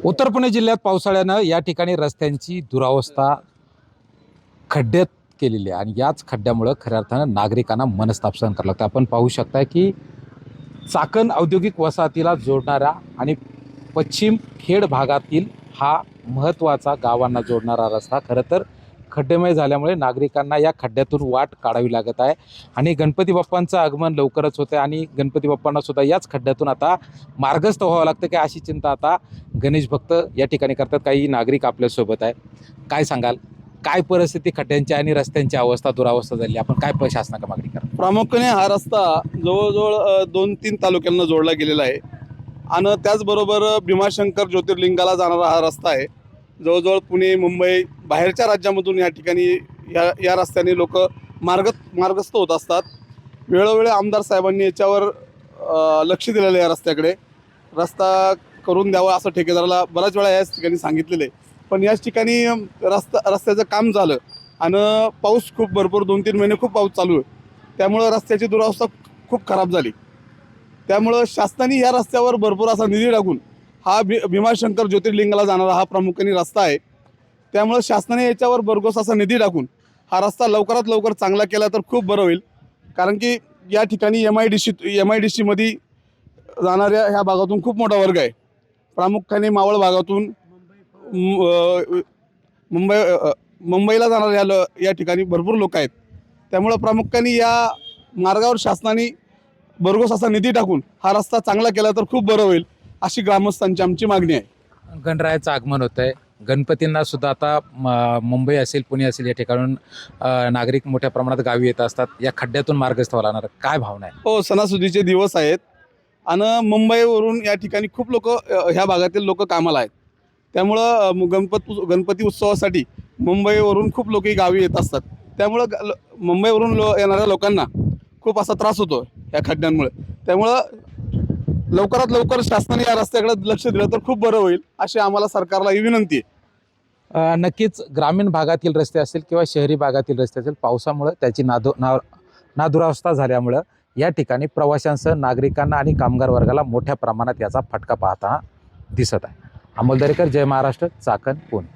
उत्तर पुणे जिल्ह्यात पावसाळ्यानं या ठिकाणी रस्त्यांची दुरावस्था खड्ड्यात केलेली आहे आणि याच खड्ड्यामुळं खऱ्या अर्थानं नागरिकांना मनस्ताप सहन करावं लागतं. आपण पाहू शकता की चाकण औद्योगिक वसाहतीला जोडणारा आणि पश्चिम खेड भागातील हा महत्त्वाचा गावांना जोडणारा रस्ता खरं तर खड्डेमय झाल्यामुळे नागरिकांना या खड्ड्यातून वाट काढावी लागत आहे आणि गणपती बाप्पांचं आगमन लवकरच होतं आणि गणपती बाप्पांना सुद्धा याच खड्ड्यातून आता मार्गस्थ व्हावं लागतं की अशी चिंता आता गणेश भक्त या ठिकाणी करतात. काही नागरिक आपल्यासोबत आहे. काय सांगाल, काय परिस्थिती खड्ड्यांची आणि रस्त्यांची अवस्था दुरावस्था झाली, आपण काय शासनाकडे मागणी करा? प्रामुख्याने हा रस्ता जवळजवळ 2-3 तालुक्यांना जोडला गेलेला आहे आणि त्याचबरोबर भीमाशंकर ज्योतिर्लिंगाला जाणारा हा रस्ता आहे. जवळजवळ पुणे, मुंबई, बाहेरच्या राज्यामधून या ठिकाणी या रस्त्याने लोक मार्गस्थ होत असतात. वेळोवेळी आमदार साहेबांनी याच्यावर लक्ष दिलेलं आहे. या रस्त्याकडे रस्ता करून द्यावा असं ठेकेदाराला बऱ्याच वेळा याच ठिकाणी सांगितलेलं आहे. पण याच ठिकाणी रस्त्याचं काम झालं आणि पाऊस खूप भरपूर 2-3 महिने खूप पाऊस चालू आहे. त्यामुळं रस्त्याची दुरावस्था खूप खराब झाली. त्यामुळं शासनाने या रस्त्यावर भरपूर असा निधी टाकून हा भीमाशंकर ज्योतिर्लिंगाला जाणारा हा प्रामुख्याने रस्ता आहे. त्यामुळं शासनाने याच्यावर भरघोस असा निधी टाकून हा रस्ता लवकरात लवकर चांगला केला तर खूप बरं होईल. कारण की या ठिकाणी MIDC मध्ये जाणाऱ्या ह्या भागातून खूप मोठा वर्ग आहे. प्रामुख्याने मावळ भागातून मुंबईला जाणाऱ्या या ठिकाणी भरपूर लोक आहेत. त्यामुळं प्रामुख्याने या मार्गावर शासनाने भरघोस असा निधी टाकून हा रस्ता चांगला केला तर खूप बरं होईल अशी ग्रामस्थांची आमची मागणी आहे. गणरायाचं आगमन होत आहे. गणपतींना सुद्धा आता मुंबई असेल, पुणे असेल या ठिकाणून नागरिक मोठ्या प्रमाणात गावी येत असतात. या खड्ड्यातून मार्गस्थ व्हावं लागणार, काय भावना आहे? हो, सणासुदीचे दिवस आहेत आणि मुंबईवरून या ठिकाणी खूप लोक ह्या भागातील लोक कामाला आहेत. त्यामुळं गणपती उत्सवासाठी मुंबईवरून खूप लोक गावी येत असतात. त्यामुळं मुंबईवरून येणाऱ्या लोकांना खूप असा त्रास होतो या खड्ड्यांमुळे. त्यामुळं लवकरात लवकर शासनाने या रस्त्याकडे लक्ष दिलं तर खूप बरं होईल अशी आम्हाला सरकारला ही विनंती आहे. नक्कीच ग्रामीण भागातील रस्ते असतील किंवा शहरी भागातील रस्ते असेल, पावसामुळे त्याची नादुरावस्था झाल्यामुळं या ठिकाणी प्रवाशांसह नागरिकांना आणि कामगार वर्गाला मोठ्या प्रमाणात याचा फटका पाहताना दिसत आहे. अमोल दरेकर, जय महाराष्ट्र, चाकण, पुणे.